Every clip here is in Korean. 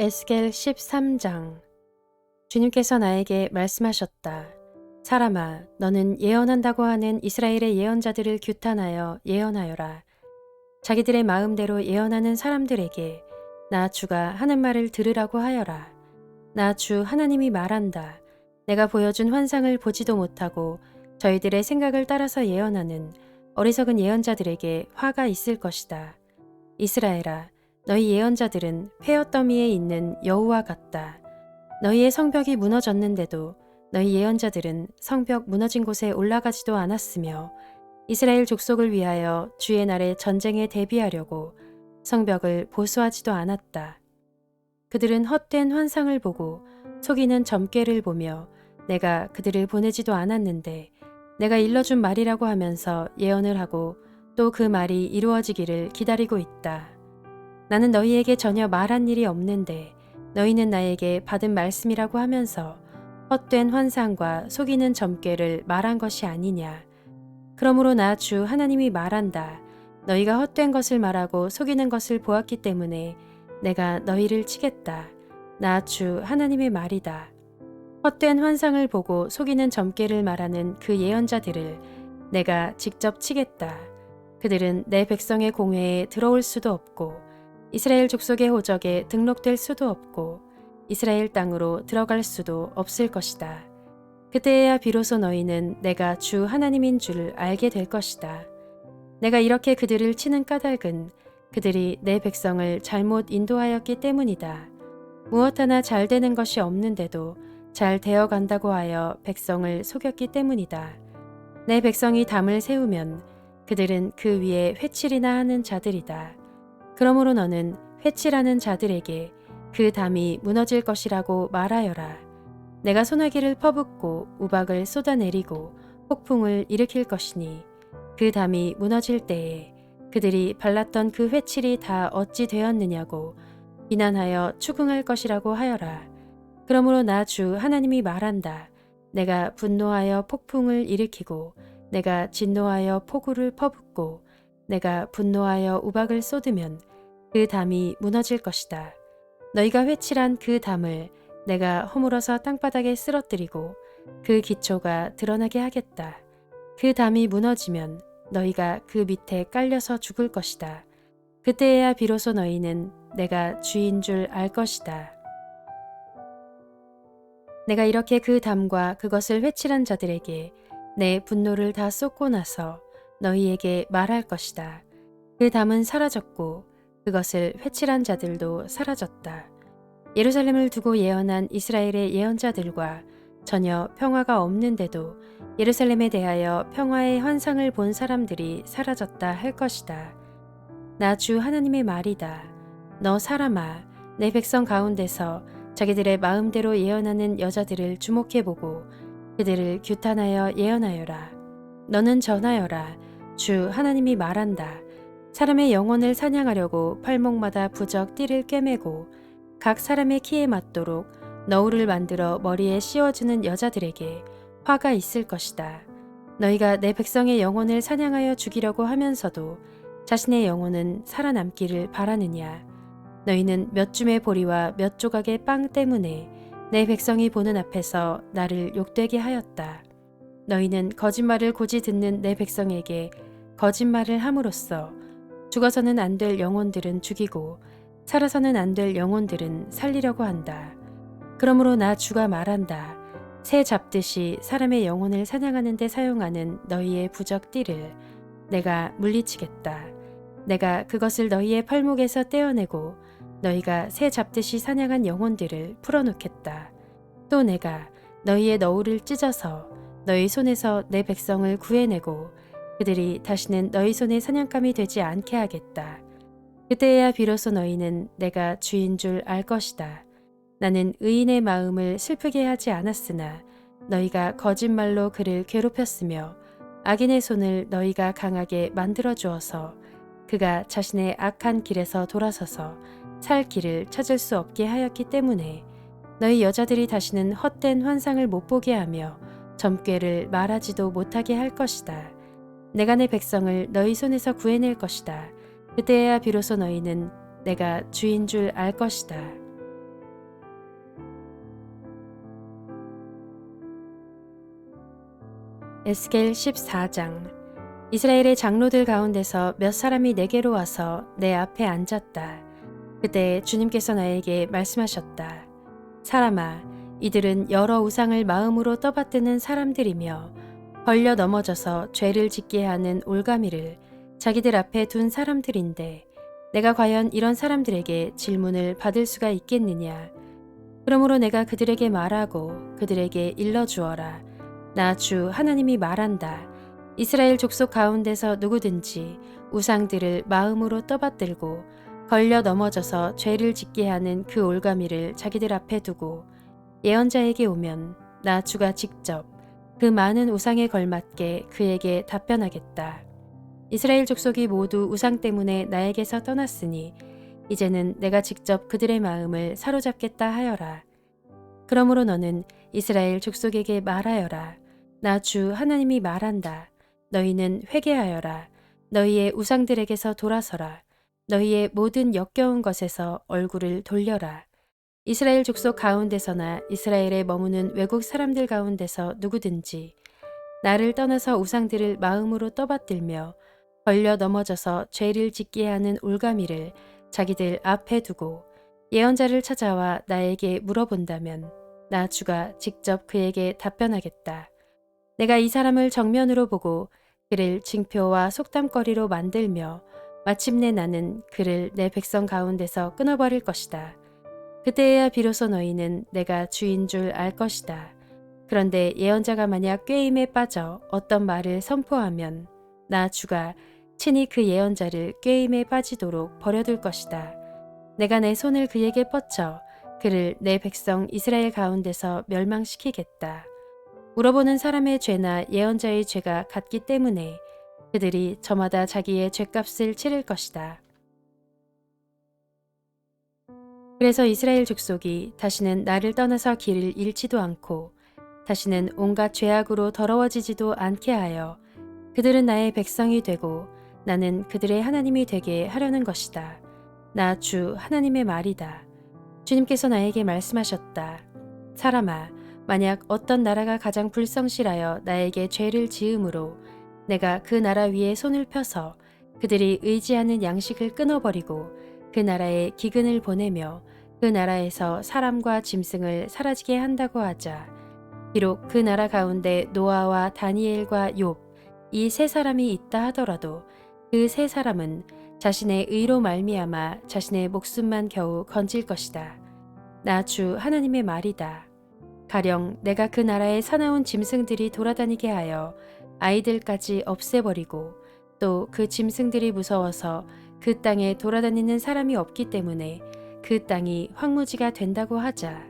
에스겔 13장. 주님께서 나에게 말씀하셨다. 사람아, 너는 예언한다고 하는 이스라엘의 예언자들을 규탄하여 예언하여라. 자기들의 마음대로 예언하는 사람들에게 나 주가 하는 말을 들으라고 하여라. 나 주 하나님이 말한다. 내가 보여준 환상을 보지도 못하고 저희들의 생각을 따라서 예언하는 어리석은 예언자들에게 화가 있을 것이다. 이스라엘아, 너희 예언자들은 폐허더미에 있는 여우와 같다. 너희의 성벽이 무너졌는데도 너희 예언자들은 성벽 무너진 곳에 올라가지도 않았으며 이스라엘 족속을 위하여 주의 날에 전쟁에 대비하려고 성벽을 보수하지도 않았다. 그들은 헛된 환상을 보고 속이는 점괘를 보며 내가 그들을 보내지도 않았는데 내가 일러준 말이라고 하면서 예언을 하고 또 그 말이 이루어지기를 기다리고 있다. 나는 너희에게 전혀 말한 일이 없는데 너희는 나에게 받은 말씀이라고 하면서 헛된 환상과 속이는 점괘를 말한 것이 아니냐. 그러므로 나 주 하나님이 말한다. 너희가 헛된 것을 말하고 속이는 것을 보았기 때문에 내가 너희를 치겠다. 나 주 하나님의 말이다. 헛된 환상을 보고 속이는 점괘를 말하는 그 예언자들을 내가 직접 치겠다. 그들은 내 백성의 공회에 들어올 수도 없고 이스라엘 족속의 호적에 등록될 수도 없고 이스라엘 땅으로 들어갈 수도 없을 것이다. 그때야 비로소 너희는 내가 주 하나님인 줄 알게 될 것이다. 내가 이렇게 그들을 치는 까닭은 그들이 내 백성을 잘못 인도하였기 때문이다. 무엇 하나 잘 되는 것이 없는데도 잘 되어간다고 하여 백성을 속였기 때문이다. 내 백성이 담을 세우면 그들은 그 위에 회칠이나 하는 자들이다. 그러므로 너는 회칠하는 자들에게 그 담이 무너질 것이라고 말하여라. 내가 소나기를 퍼붓고 우박을 쏟아내리고 폭풍을 일으킬 것이니 그 담이 무너질 때에 그들이 발랐던 그 회칠이 다 어찌 되었느냐고 비난하여 추궁할 것이라고 하여라. 그러므로 나 주 하나님이 말한다. 내가 분노하여 폭풍을 일으키고 내가 진노하여 폭우를 퍼붓고 내가 분노하여 우박을 쏟으면 그 담이 무너질 것이다. 너희가 회칠한 그 담을 내가 허물어서 땅바닥에 쓰러뜨리고 그 기초가 드러나게 하겠다. 그 담이 무너지면 너희가 그 밑에 깔려서 죽을 것이다. 그때야 비로소 너희는 내가 주인 줄 알 것이다. 내가 이렇게 그 담과 그것을 회칠한 자들에게 내 분노를 다 쏟고 나서 너희에게 말할 것이다. 그 담은 사라졌고 그것을 회칠한 자들도 사라졌다. 예루살렘을 두고 예언한 이스라엘의 예언자들과 전혀 평화가 없는데도 예루살렘에 대하여 평화의 환상을 본 사람들이 사라졌다 할 것이다. 나 주 하나님의 말이다. 너 사람아, 내 백성 가운데서 자기들의 마음대로 예언하는 여자들을 주목해보고 그들을 규탄하여 예언하여라. 너는 전하여라. 주 하나님이 말한다. 사람의 영혼을 사냥하려고 팔목마다 부적 띠를 꿰매고 각 사람의 키에 맞도록 너울을 만들어 머리에 씌워주는 여자들에게 화가 있을 것이다. 너희가 내 백성의 영혼을 사냥하여 죽이려고 하면서도 자신의 영혼은 살아남기를 바라느냐. 너희는 몇 줌의 보리와 몇 조각의 빵 때문에 내 백성이 보는 앞에서 나를 욕되게 하였다. 너희는 거짓말을 고지 듣는 내 백성에게 거짓말을 함으로써 죽어서는 안 될 영혼들은 죽이고 살아서는 안 될 영혼들은 살리려고 한다. 그러므로 나 주가 말한다. 새 잡듯이 사람의 영혼을 사냥하는 데 사용하는 너희의 부적 띠를 내가 물리치겠다. 내가 그것을 너희의 팔목에서 떼어내고 너희가 새 잡듯이 사냥한 영혼들을 풀어놓겠다. 또 내가 너희의 너울을 찢어서 너희 손에서 내 백성을 구해내고 그들이 다시는 너희 손의 사냥감이 되지 않게 하겠다. 그때야 비로소 너희는 내가 주인 줄 알 것이다. 나는 의인의 마음을 슬프게 하지 않았으나 너희가 거짓말로 그를 괴롭혔으며 악인의 손을 너희가 강하게 만들어 주어서 그가 자신의 악한 길에서 돌아서서 살 길을 찾을 수 없게 하였기 때문에 너희 여자들이 다시는 헛된 환상을 못 보게 하며 점괘를 말하지도 못하게 할 것이다. 내가 내 백성을 너희 손에서 구해낼 것이다. 그때야 비로소 너희는 내가 주인 줄 알 것이다. 에스겔 14장. 이스라엘의 장로들 가운데서 몇 사람이 내게로 와서 내 앞에 앉았다. 그때 주님께서 나에게 말씀하셨다. 사람아, 이들은 여러 우상을 마음으로 떠받드는 사람들이며 걸려 넘어져서 죄를 짓게 하는 올가미를 자기들 앞에 둔 사람들인데 내가 과연 이런 사람들에게 질문을 받을 수가 있겠느냐. 그러므로 내가 그들에게 말하고 그들에게 일러주어라. 나 주 하나님이 말한다. 이스라엘 족속 가운데서 누구든지 우상들을 마음으로 떠받들고 걸려 넘어져서 죄를 짓게 하는 그 올가미를 자기들 앞에 두고 예언자에게 오면 나 주가 직접 그 많은 우상에 걸맞게 그에게 답변하겠다. 이스라엘 족속이 모두 우상 때문에 나에게서 떠났으니 이제는 내가 직접 그들의 마음을 사로잡겠다 하여라. 그러므로 너는 이스라엘 족속에게 말하여라. 나 주 하나님이 말한다. 너희는 회개하여라. 너희의 우상들에게서 돌아서라. 너희의 모든 역겨운 것에서 얼굴을 돌려라. 이스라엘 족속 가운데서나 이스라엘에 머무는 외국 사람들 가운데서 누구든지 나를 떠나서 우상들을 마음으로 떠받들며 걸려 넘어져서 죄를 짓게 하는 올가미를 자기들 앞에 두고 예언자를 찾아와 나에게 물어본다면 나 주가 직접 그에게 답변하겠다. 내가 이 사람을 정면으로 보고 그를 징표와 속담거리로 만들며 마침내 나는 그를 내 백성 가운데서 끊어버릴 것이다. 그때야 비로소 너희는 내가 주인 줄 알 것이다. 그런데 예언자가 만약 꾀임에 빠져 어떤 말을 선포하면 나 주가 친히 그 예언자를 꾀임에 빠지도록 버려둘 것이다. 내가 내 손을 그에게 뻗쳐 그를 내 백성 이스라엘 가운데서 멸망시키겠다. 물어보는 사람의 죄나 예언자의 죄가 같기 때문에 그들이 저마다 자기의 죄값을 치를 것이다. 그래서 이스라엘 족속이 다시는 나를 떠나서 길을 잃지도 않고 다시는 온갖 죄악으로 더러워지지도 않게 하여 그들은 나의 백성이 되고 나는 그들의 하나님이 되게 하려는 것이다. 나 주 하나님의 말이다. 주님께서 나에게 말씀하셨다. 사람아, 만약 어떤 나라가 가장 불성실하여 나에게 죄를 지음으로 내가 그 나라 위에 손을 펴서 그들이 의지하는 양식을 끊어버리고 그 나라에 기근을 보내며 그 나라에서 사람과 짐승을 사라지게 한다고 하자. 비록 그 나라 가운데 노아와 다니엘과 욥 이 세 사람이 있다 하더라도 그 세 사람은 자신의 의로 말미암아 자신의 목숨만 겨우 건질 것이다. 나 주 하나님의 말이다. 가령 내가 그 나라에 사나운 짐승들이 돌아다니게 하여 아이들까지 없애버리고 또 그 짐승들이 무서워서 그 땅에 돌아다니는 사람이 없기 때문에 그 땅이 황무지가 된다고 하자.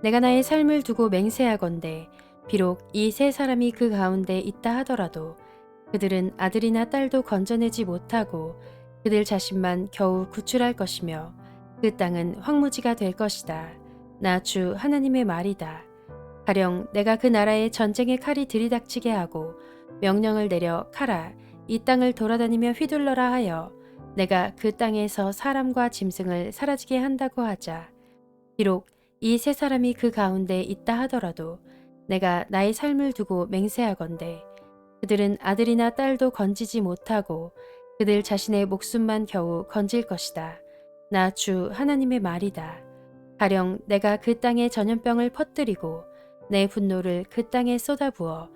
내가 나의 삶을 두고 맹세하건대 비록 이 세 사람이 그 가운데 있다 하더라도 그들은 아들이나 딸도 건져내지 못하고 그들 자신만 겨우 구출할 것이며 그 땅은 황무지가 될 것이다. 나 주 하나님의 말이다. 가령 내가 그 나라에 전쟁의 칼이 들이닥치게 하고 명령을 내려 가라, 이 땅을 돌아다니며 휘둘러라 하여 내가 그 땅에서 사람과 짐승을 사라지게 한다고 하자. 비록 이 세 사람이 그 가운데 있다 하더라도 내가 나의 삶을 두고 맹세하건대 그들은 아들이나 딸도 건지지 못하고 그들 자신의 목숨만 겨우 건질 것이다. 나 주 하나님의 말이다. 가령 내가 그 땅에 전염병을 퍼뜨리고 내 분노를 그 땅에 쏟아부어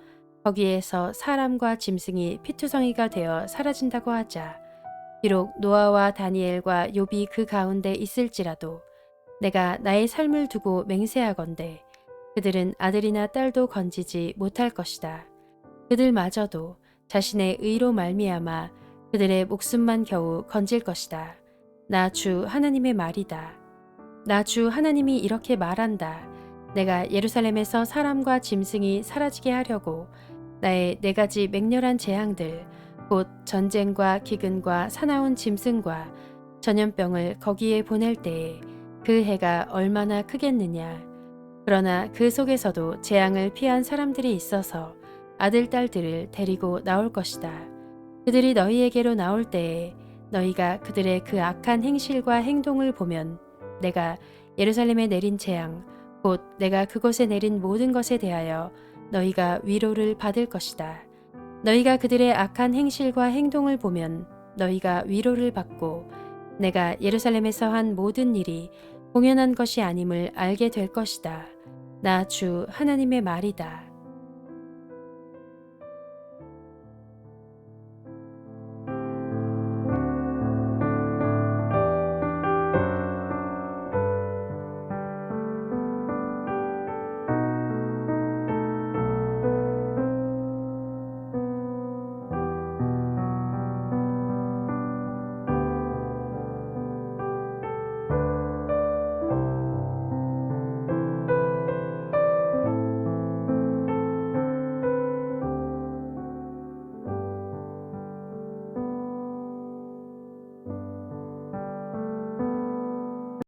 거기에서 사람과 짐승이 피투성이가 되어 사라진다고 하자. 비록 노아와 다니엘과 욥이 그 가운데 있을지라도 내가 나의 삶을 두고 맹세하건대 그들은 아들이나 딸도 건지지 못할 것이다. 그들마저도 자신의 의로 말미암아 그들의 목숨만 겨우 건질 것이다. 나 주 하나님의 말이다. 나 주 하나님이 이렇게 말한다. 내가 예루살렘에서 사람과 짐승이 사라지게 하려고 나의 네 가지 맹렬한 재앙들 곧 전쟁과 기근과 사나운 짐승과 전염병을 거기에 보낼 때에 그 해가 얼마나 크겠느냐. 그러나 그 속에서도 재앙을 피한 사람들이 있어서 아들, 딸들을 데리고 나올 것이다. 그들이 너희에게로 나올 때에 너희가 그들의 그 악한 행실과 행동을 보면 내가 예루살렘에 내린 재앙 곧 내가 그곳에 내린 모든 것에 대하여 너희가 위로를 받을 것이다. 너희가 그들의 악한 행실과 행동을 보면 너희가 위로를 받고 내가 예루살렘에서 한 모든 일이 공연한 것이 아님을 알게 될 것이다. 나 주 하나님의 말이다.